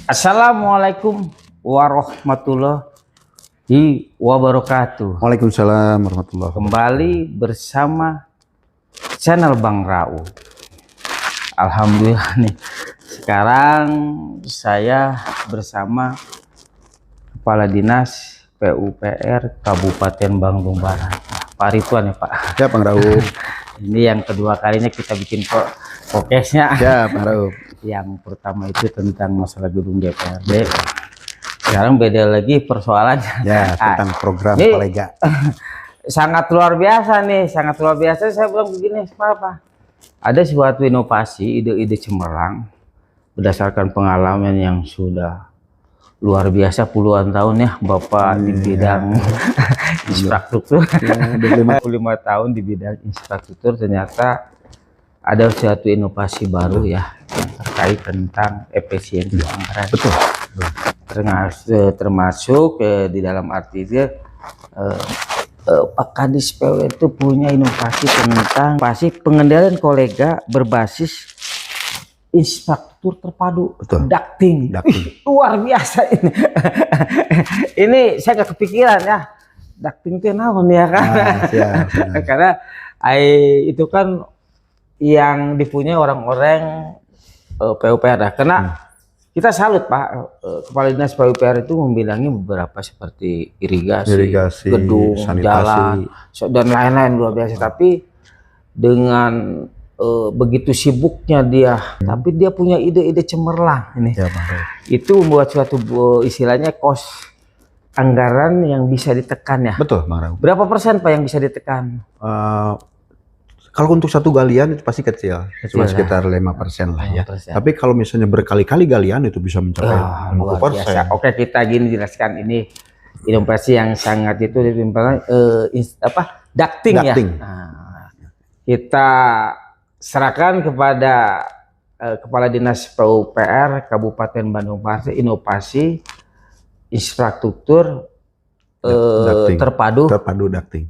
Assalamualaikum warahmatullahi wabarakatuh. Waalaikumsalam warahmatullahi wabarakatuh. Kembali bersama channel Bang Rau. Alhamdulillah nih, sekarang saya bersama Kepala Dinas PUPR Kabupaten Bandung Barat, Pak Ridwan ya Pak. Ya Bang Rau. Ini yang kedua kalinya kita bikin podcastnya. Ya Bang Rau. Yang pertama itu tentang masalah gedung DPRD. Sekarang beda lagi persoalannya. Ya, tentang program ini kolega. Sangat luar biasa nih, sangat luar biasa. Saya bilang begini, apa? Ada suatu inovasi, ide-ide cemerlang berdasarkan pengalaman yang sudah luar biasa puluhan tahun ya, Bapak di bidang infrastruktur. Ya, 25 tahun di bidang infrastruktur, ternyata ada suatu inovasi baru ya yang terkait tentang efisiensi anggaran. Betul. Termasuk di dalam arti dia Pak Kadis PW itu punya inovasi tentang pengendalian kolega berbasis infrastruktur terpadu. Betul. Ducting. Luar biasa ini. Ini saya gak kepikiran ya. Ducting itu naon ya kan? Karena itu kan yang dipunyai orang-orang PUPR. Karena kita salut Pak, Kepala Dinas PUPR itu membilangi beberapa seperti irigasi gedung, sanitasi, jalan, dan lain-lain luar biasa. Tapi dengan begitu sibuknya dia, tapi dia punya ide-ide cemerlang ini. Ya, itu membuat suatu istilahnya kos anggaran yang bisa ditekan ya. Betul Bang Rau. Berapa persen Pak yang bisa ditekan? Kalau untuk satu galian itu pasti kecil, cuma sekitar 5% lah ya. Tapi kalau misalnya berkali-kali galian itu bisa mencapai 50%. Oke, kita gini jelaskan, ini inovasi yang sangat itu ducting ya. Nah, kita serahkan kepada Kepala Dinas PUPR Kabupaten Bandung Barat inovasi infrastruktur terpadu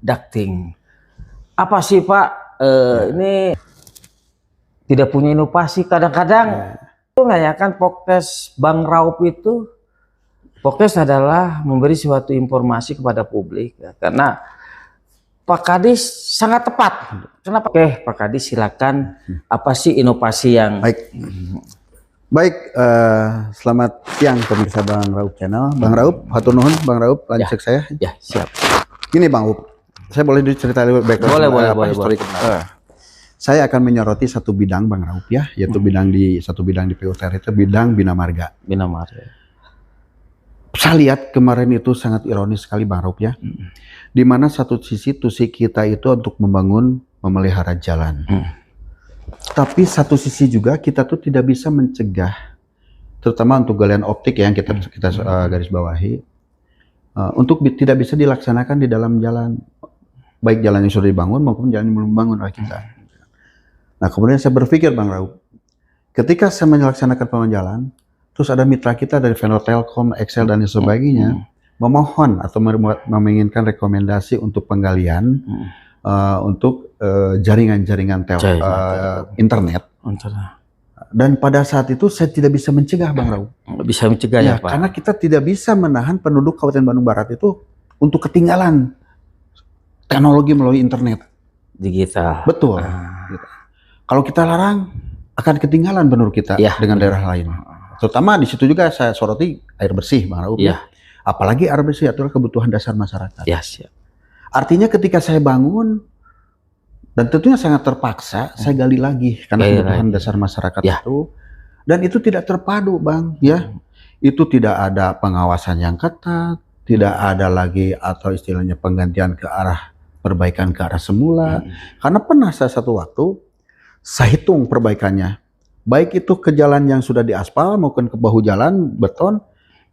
ducting. Apa sih Pak? Ini tidak punya inovasi kadang-kadang itu nggak ya kan. Podcast Bang Raup itu podcast adalah memberi suatu informasi kepada publik ya, karena Pak Kadis sangat tepat. Kenapa? Oke Pak Kadis silakan, apa sih inovasi yang baik. Selamat siang pemirsa Bang Raup channel. Bang Raup, hatur nuhun Bang Raup, lanjut ya, saya ya siap. Gini Bang Raup, saya boleh diceritain background? Boleh. Saya akan menyoroti satu bidang Bang Raup ya, yaitu satu bidang di PUPR itu bidang Bina Marga. Saya lihat kemarin itu sangat ironis sekali Bang Raup ya, di mana satu sisi tusi kita itu untuk memelihara jalan, tapi satu sisi juga kita tuh tidak bisa mencegah, terutama untuk galian optik yang kita garis bawahi, untuk tidak bisa dilaksanakan di dalam jalan, baik jalan yang sudah dibangun maupun jalan yang belum dibangun oleh kita. Nah kemudian saya berpikir Bang Raup, ketika saya melaksanakan pembangunan jalan, terus ada mitra kita dari vendor Telkom, Excel dan sebagainya, memohon atau menginginkan rekomendasi untuk penggalian untuk jaringan-jaringan internet. Dan pada saat itu saya tidak bisa mencegah Bang Raup. Bisa mencegah ya Pak? Karena kita tidak bisa menahan penduduk Kabupaten Bandung Barat itu untuk ketinggalan teknologi melalui internet digital. Betul. Gitu. Kalau kita larang akan ketinggalan penduduk kita dengan daerah lain. Terutama di situ juga saya soroti air bersih Bang Raup. Apalagi air bersih adalah kebutuhan dasar masyarakat. Siap. Artinya ketika saya bangun, dan tentunya sangat terpaksa saya gali lagi karena kebutuhan dasar masyarakat itu, dan itu tidak terpadu Bang ya. Itu tidak ada pengawasan yang ketat, tidak ada lagi atau istilahnya penggantian ke arah perbaikan ke arah semula. Karena pernah satu waktu saya hitung perbaikannya, baik itu ke jalan yang sudah diaspal maupun ke bahu jalan beton,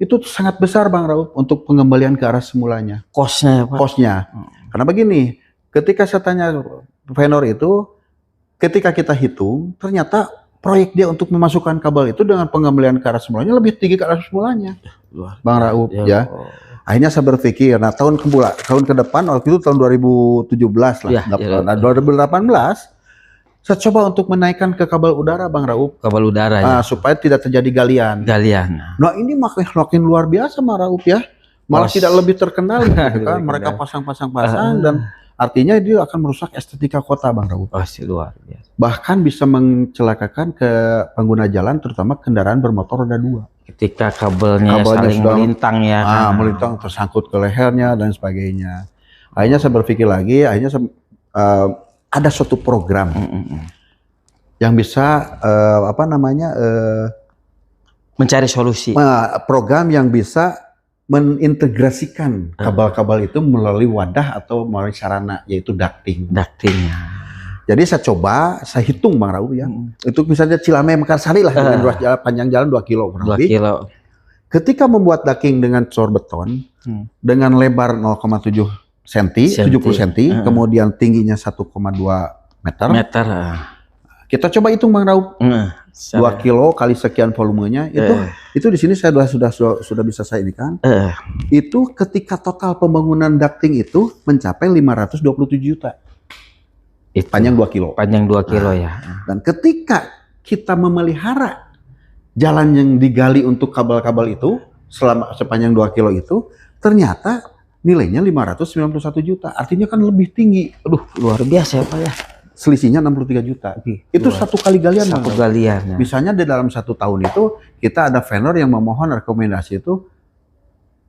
itu sangat besar Bang Raup untuk pengembalian ke arah semulanya. Kosnya Pak? Kosnya. Karena begini, ketika saya tanya vendor itu, ketika kita hitung, ternyata proyek dia untuk memasukkan kabel itu dengan pengembalian ke arah semulanya lebih tinggi ke arah semulanya, Bang Raup ya. Akhirnya saya berpikir, nah tahun ke depan, waktu itu tahun 2017 lah, 2018, Saya coba untuk menaikkan ke kabel udara, Bang Raup. Kabel udara ya. Supaya tidak terjadi galian. Nah, ini makin luar biasa, Bang Raup ya. Malah tidak lebih terkendali gitu kan. Mereka pasang dan artinya dia akan merusak estetika kota, Bang Raup. Luar biasa. Bahkan bisa mencelakakan ke pengguna jalan, terutama kendaraan bermotor roda 2. Ketika kabelnya saling melintang ya. Melintang, tersangkut ke lehernya dan sebagainya. Akhirnya saya berpikir lagi, ada suatu program yang bisa mencari solusi. Program yang bisa mengintegrasikan kabel-kabel itu melalui wadah atau melalui sarana, yaitu ducting. Jadi saya hitung, Bang Raup ya. Itu misalnya Cilamay Mekarsari lah dengan panjang jalan 2 kilo kurang lebih. Ketika membuat ducting dengan cor beton dengan lebar 0,7 cm, 70 cm, kemudian tingginya 1,2 meter. Kita coba hitung, Bang Raup. 2 kilo kali sekian volumenya itu di sini saya sudah bisa saya indikan. Itu ketika total pembangunan ducting itu mencapai 527 juta. Panjang 2 kilo. Panjang 2 kilo ya. Dan ketika kita memelihara jalan yang digali untuk kabel-kabel itu sepanjang 2 kilo itu, ternyata nilainya 591 juta. Artinya kan lebih tinggi. Aduh, luar biasa ya Pak ya. Selisihnya 63 juta. Itu satu kali galian. Satu galian. Ya. Misalnya di dalam 1 tahun itu kita ada vendor yang memohon rekomendasi itu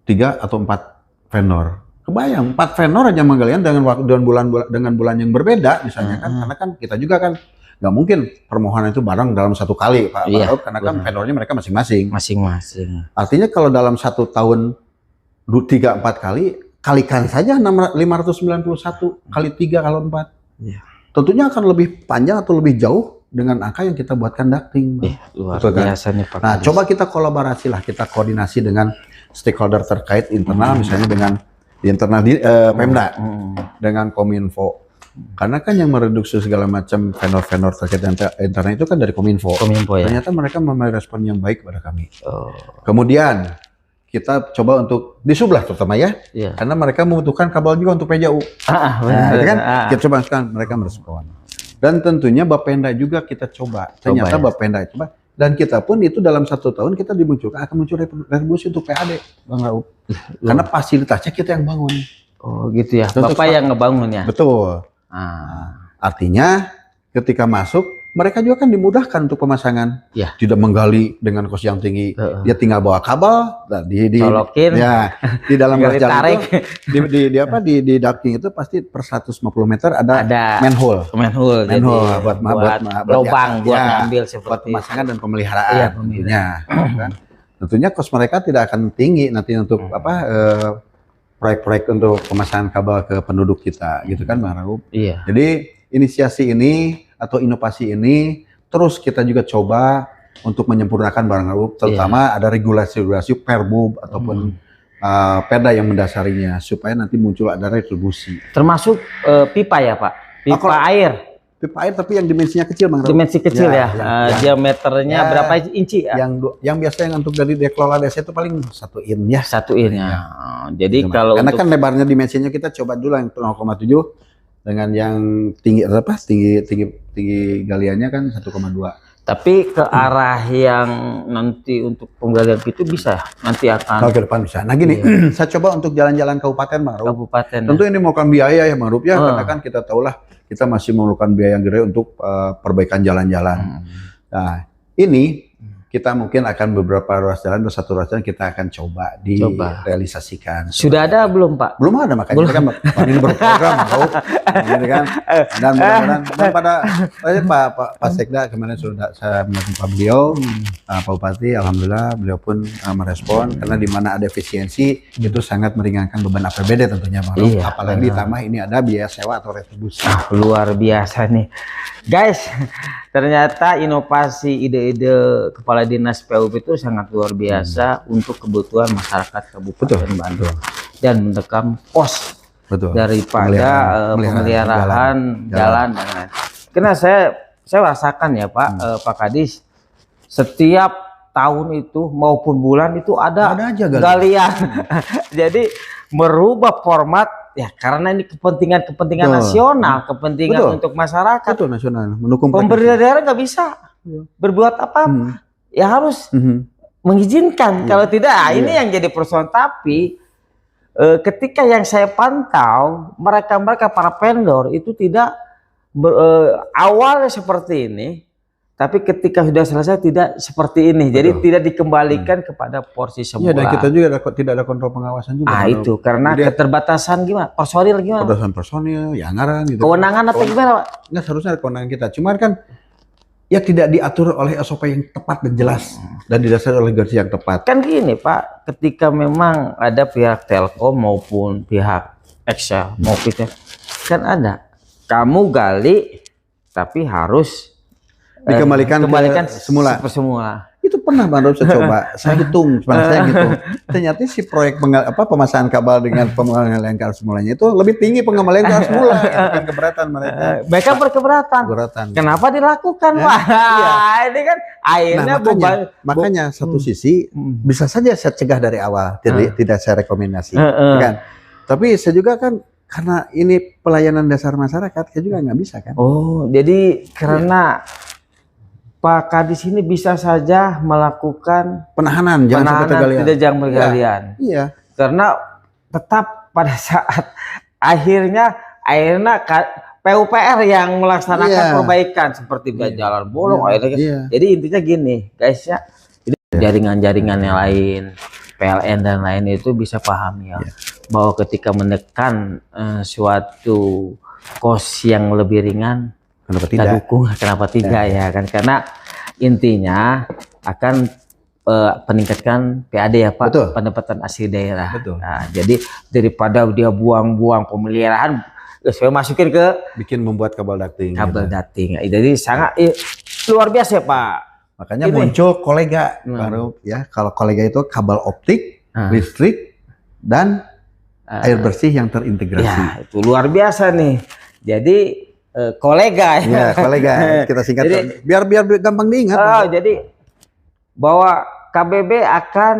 3 atau 4 vendor. Kebayang 4 vendor aja menggalian dengan bulan yang berbeda misalnya kan, karena kan kita juga kan nggak mungkin permohonan itu bareng dalam 1 kali Pak Raut, karena kan vendornya mereka masing-masing. Artinya kalau dalam 1 tahun 3-4 kali, kalikan saja 591 kali 3 kalau 4. Tentunya akan lebih panjang atau lebih jauh dengan angka yang kita buatkan ducting. Luar biasa nih Pak. Nah, coba kita kolaborasi lah, kita koordinasi dengan stakeholder terkait internal, misalnya dengan di internal Pemda, dengan Kominfo. Karena kan yang mereduksi segala macam vendor-vendor terkait internal itu kan dari Kominfo. Ya. Ternyata mereka memberi respon yang baik pada kami. Kemudian kita coba untuk di Sublah terutama ya, karena mereka membutuhkan kabel juga untuk PJU. Kita coba sekarang mereka merespon. Dan tentunya Bapenda juga kita coba. Ternyata Bapenda coba. Dan kita pun itu dalam 1 tahun kita akan muncul retribusi untuk PAD, Bang Raup. Karena fasilitasnya kita yang bangun. Oh gitu ya, Bapak yang ngebangun ya? Betul. Artinya ketika masuk, mereka juga kan dimudahkan untuk pemasangan. Tidak menggali dengan kos yang tinggi. Dia tinggal bawa kabel, colokin. Di dalam jalan itu, di ducting itu pasti per 150 meter ada manhole. Buat lubang buat ngambil buat pemasangan dan pemeliharaan. Tentunya kos mereka tidak akan tinggi nanti untuk proyek-proyek untuk pemasangan kabel ke penduduk kita, gitu kan Bang Raup. Jadi inisiasi ini atau inovasi ini terus kita juga coba untuk menyempurnakan Bang Raup, terutama ada regulasi Perbub ataupun Perda yang mendasarinya supaya nanti muncul ada retribusi. Termasuk pipa ya Pak? Pipa air. Pipa air tapi yang dimensinya kecil Bang Raup. Dimensi kecil diameternya berapa inci ya? Yang biasanya untuk dari kelola desa itu paling 1 in ya. 1 in ya. Jadi kalau karena kan lebarnya dimensinya kita coba dulu yang 0,7 dengan yang tinggi galiannya kan 1,2. Tapi ke arah yang nanti untuk penggalian itu bisa nanti akan ke depan bisa. Nah gini, saya coba untuk jalan-jalan kabupaten Bang Raup. Tentu ini memerlukan biaya ya Bang Raup ya, karena kan kita tahulah kita masih memerlukan biaya yang gede untuk perbaikan jalan-jalan. Nah ini kita mungkin akan beberapa ruas jalan atau 1 ruas jalan kita akan coba direalisasikan. Sudah ada belum Pak? Belum ada, makanya kita kan ini berprogram gitu kan. Dan mudah-mudahan pada Pak Sekda kemarin sudah saya menjumpa beliau, Pak Bupati, alhamdulillah beliau pun merespon karena di mana ada efisiensi itu sangat meringankan beban APBD tentunya Bang. Apalagi ditambah ini ada biaya sewa atau retribusi. Luar biasa nih. Guys, ternyata inovasi ide-ide Kepala Dinas PUP itu sangat luar biasa untuk kebutuhan masyarakat Kabupaten Bandung dan menekan kos daripada pemeliharaan jalan dan lain. Karena saya rasakan ya Pak Kadis, setiap tahun itu maupun bulan itu ada aja galian. Jadi merubah format ya karena ini kepentingan nasional, kepentingan untuk masyarakat. Betul, nasional. Mendukung pemerintah daerah nggak bisa berbuat apa, ya harus mengizinkan. Kalau tidak, ini yang jadi persoalan. Tapi ketika yang saya pantau, mereka para vendor itu tidak awalnya seperti ini. Tapi ketika sudah selesai tidak seperti ini. Jadi tidak dikembalikan kepada porsi semula. Iya, dan kita juga tidak ada kontrol pengawasan juga. Itu karena keterbatasan gimana? Personil gimana? Keterbatasan personil, ya anggaran gitu. Kewenangan atau gimana, Pak? Enggak, seharusnya ada kewenangan kita. Cuman kan ya tidak diatur oleh SOP yang tepat dan jelas dan didasari oleh gaji yang tepat. Kan gini, Pak, ketika memang ada pihak Telkom maupun pihak Excel maupun kan ada. Kamu gali tapi harus dikembalikan semula. Itu pernah Bang Rob saya coba, saya hitung, saya gitu. Ternyata si proyek pemasangan kabel dengan pengembalian ke arus semulanya itu lebih tinggi pengembalian ke arus semula, itu kan keberatan mereka. Mereka berkeberatan. Kenapa dilakukan, Pak? Iya. Ini kan akhirnya makanya satu sisi bisa saja saya cegah dari awal, tidak saya rekomendasi, kan. Tapi saya juga kan karena ini pelayanan dasar masyarakat, saya juga nggak bisa kan. Oh, jadi karena Pak Kadis ini bisa saja melakukan penahanan tidak jangan bergalian. Iya. Karena tetap pada saat akhirnya PUPR yang melaksanakan perbaikan seperti jalan bolong. Jadi intinya gini, guys ya, jaringan-jaringan yang lain, PLN dan lain itu bisa paham ya, bahwa ketika menekan suatu kos yang lebih ringan, kita dukung. Kenapa tidak ya kan? Karena intinya akan peningkatkan PAD ya Pak. Betul. Pendapatan asli daerah. Betul. Nah, jadi daripada dia buang-buang pemeliharaan, saya masukin ke membuat kabel ducting. Jadi sangat luar biasa ya Pak. Makanya muncul kolega baru ya. Kalau kolega itu kabel optik, listrik dan air bersih yang terintegrasi. Ya, itu luar biasa nih. Jadi kolega kita singkat biar gampang diingat. Jadi bahwa KBB akan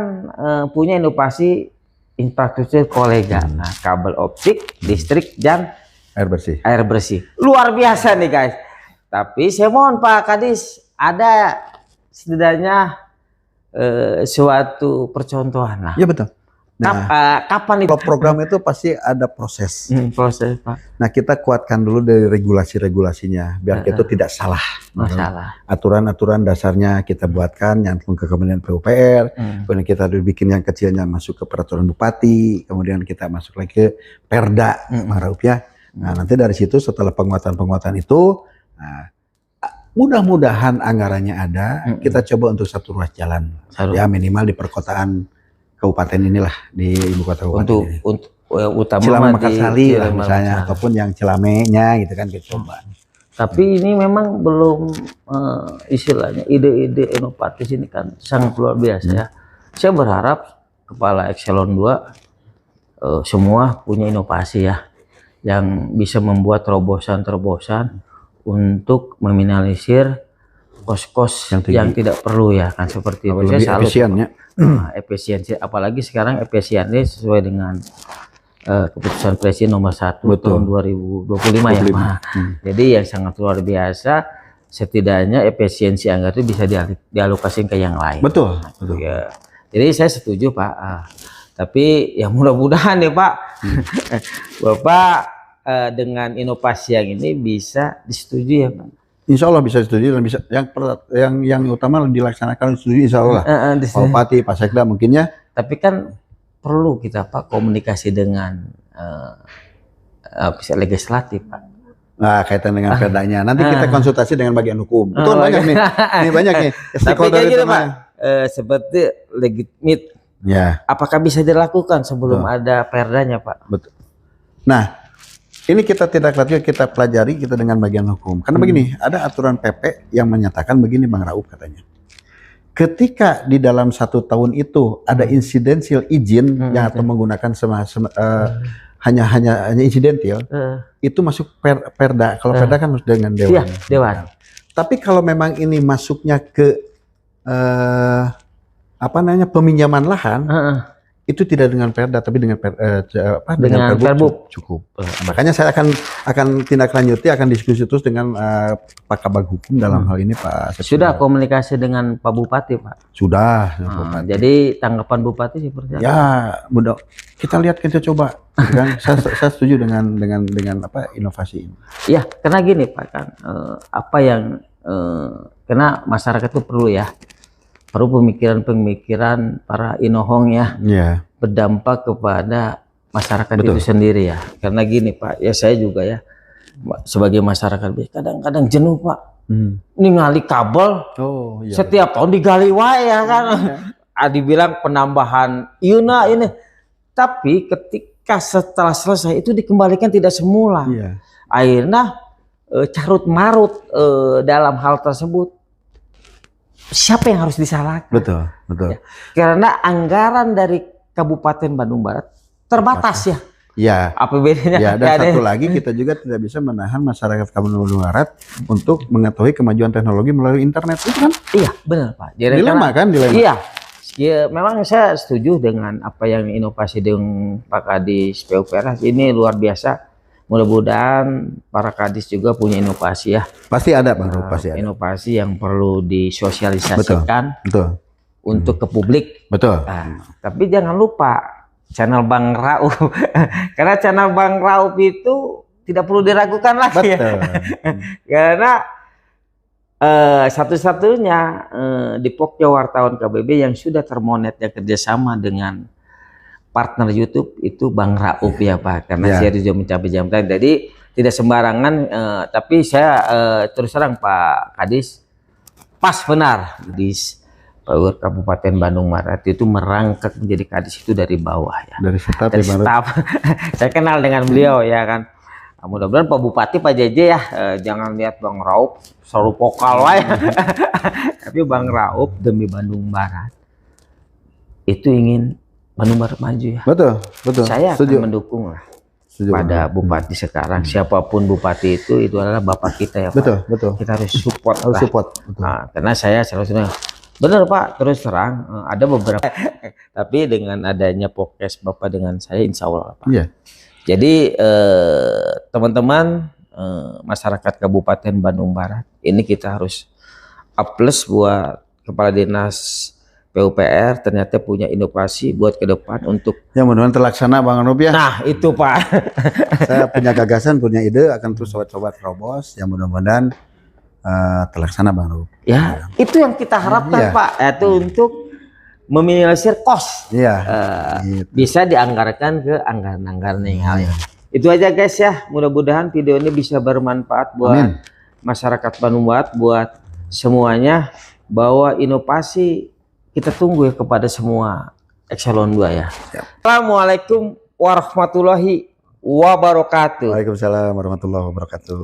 punya inovasi infrastruktur kolega, kabel optik, listrik dan air bersih. Luar biasa nih guys. Tapi saya mohon Pak Kadis ada setidaknya suatu percontohan lah. Iya betul. Nah, kapan itu? Program itu pasti ada proses. Proses, Pak. Nah, kita kuatkan dulu dari regulasi-regulasinya biar itu tidak salah. Masalah. Aturan-aturan dasarnya kita buatkan, nyantong ke Kementerian PUPR, kemudian kita bikin yang kecilnya masuk ke peraturan bupati, kemudian kita masuk lagi ke Perda, Maraup ya. Nah, nanti dari situ setelah penguatan itu, mudah-mudahan anggarannya ada, kita coba untuk satu ruas jalan. Ya minimal di perkotaan kabupaten inilah, di ibu kota kabupaten untuk utama Cilame Makassari lah misalnya, ataupun yang Cilamenya gitu kan kita coba. Tapi ini memang belum istilahnya ide-ide inovatif ini kan sangat luar biasa ya. Saya berharap kepala Eselon 2 semua punya inovasi ya, yang bisa membuat terobosan-terobosan untuk meminimalisir kos-kos yang tidak perlu ya kan, seperti itu. Lebih efisien ya. Efisiensi, apalagi sekarang efisiensi sesuai dengan keputusan Presiden nomor 1 tahun 2025 ya Pak. Jadi yang sangat luar biasa, setidaknya efisiensi anggaran itu bisa dialokasikan ke yang lain. Betul. Ya. Jadi saya setuju Pak. Tapi ya mudah-mudahan ya Pak, Bapak dengan inovasi yang ini bisa disetujui ya Pak. Insya Allah bisa disetujui dan bisa yang utama dilaksanakan disetujui Insya Allah. Pak Bupati, Pak Sekda mungkin ya. Tapi kan perlu kita Pak komunikasi dengan legislatif Pak. Nah, kaitan dengan perdanya. Nanti kita konsultasi dengan bagian hukum. Betul, banyak nih. Ini banyak nih. Tapi kayak gitu Pak, seperti legitimate. Ya. Apakah bisa dilakukan sebelum ada perdanya Pak? Betul. Nah, ini kita tidak lanjut, kita pelajari kita dengan bagian hukum. Karena begini, ada aturan PP yang menyatakan begini Bang Rauf katanya. Ketika di dalam 1 tahun itu ada insidensial izin yang atau menggunakan hanya insidentil, itu masuk perda. Kalau perda kan harus dengan dewan. Dewan. Tapi kalau memang ini masuknya ke peminjaman lahan, itu tidak dengan Perda tapi dengan dengan Perbub cukup. Makanya saya akan tindak lanjuti, akan diskusi terus dengan Pak Kabag Hukum dalam hal ini Pak Septian. Sudah komunikasi dengan Pak Bupati, Pak? Sudah. Jadi tanggapan Bupati seperti apa? Ya, mudah. Kita lihat, kita coba. Kan? saya setuju dengan inovasi ini. Ya, karena gini Pak kan, apa yang karena masyarakat itu perlu pemikiran para inohong ya, berdampak kepada masyarakat. Betul. Itu sendiri ya. Karena gini Pak, ya saya juga ya sebagai masyarakat kadang-kadang jenuh Pak. Ningali kabel, setiap tahun digali wae ya kan. Dibilang penambahan iuna ini, tapi ketika setelah selesai itu dikembalikan tidak semula. Akhirnya carut marut dalam hal tersebut. Siapa yang harus disalahkan? Betul. Ya. Karena anggaran dari Kabupaten Bandung Barat terbatas ya. Ya. APBD-nya. Ya, dan satu lagi kita juga tidak bisa menahan masyarakat Kabupaten Bandung Barat untuk mengetahui kemajuan teknologi melalui internet, itu kan? Iya, benar Pak. Jadi dilema kan? Iya. Ya, memang saya setuju dengan apa yang inovasi dengan Pak Kadis PUPR ini luar biasa. Mudah-mudahan para kadis juga punya inovasi ya. Pasti ada Bang Rup, pasti ada. Inovasi yang perlu disosialisasikan untuk ke publik. Betul. Tapi jangan lupa channel Bang Raup. Karena channel Bang Raup itu tidak perlu diragukan lagi. Betul. Karena satu-satunya di Pokja Wartawan KBB yang sudah termonetnya kerjasama dengan partner YouTube itu Bang Raup ya Pak, karena saya juga mencapai jam tangan. Jadi tidak sembarangan, tapi saya terus terang Pak Kadis pas benar di Kabupaten Bandung Barat itu merangkak menjadi kadis itu dari bawah ya. Dari staf. Saya kenal dengan beliau ya kan. Mudah-mudahan Pak Bupati, Pak JJ ya, jangan lihat Bang Raup selalu vokal ya. Tapi Bang Raup demi Bandung Barat itu ingin Bandung Barat maju ya. Betul. Saya akan mendukung lah pada Bupati sekarang. Siapapun Bupati itu adalah Bapak kita ya Pak. Betul. Kita harus support. Nah, karena saya selalu benar Pak, terus terang ada beberapa. Tapi dengan adanya podcast Bapak dengan saya, insya Allah Pak. Iya. Jadi teman-teman masyarakat Kabupaten Bandung Barat, ini kita harus plus buat Kepala Dinas PUPR, ternyata punya inovasi buat ke depan untuk yang mudah-mudahan terlaksana Bang Anup ya. Nah itu Pak. Saya punya gagasan, punya ide, akan terus sobat-sobat terobos yang mudah-mudahan terlaksana Bang Anup. Ya, itu yang kita harapkan Pak, yaitu untuk meminimalisir kos. Gitu. Bisa dianggarkan ke anggaran-anggaran yang lain. Itu aja guys ya, mudah-mudahan video ini bisa bermanfaat buat masyarakat Bandung Barat, buat semuanya, bahwa inovasi kita tunggu ya kepada semua Excelon 2 ya. Assalamualaikum warahmatullahi wabarakatuh. Waalaikumsalam warahmatullahi wabarakatuh.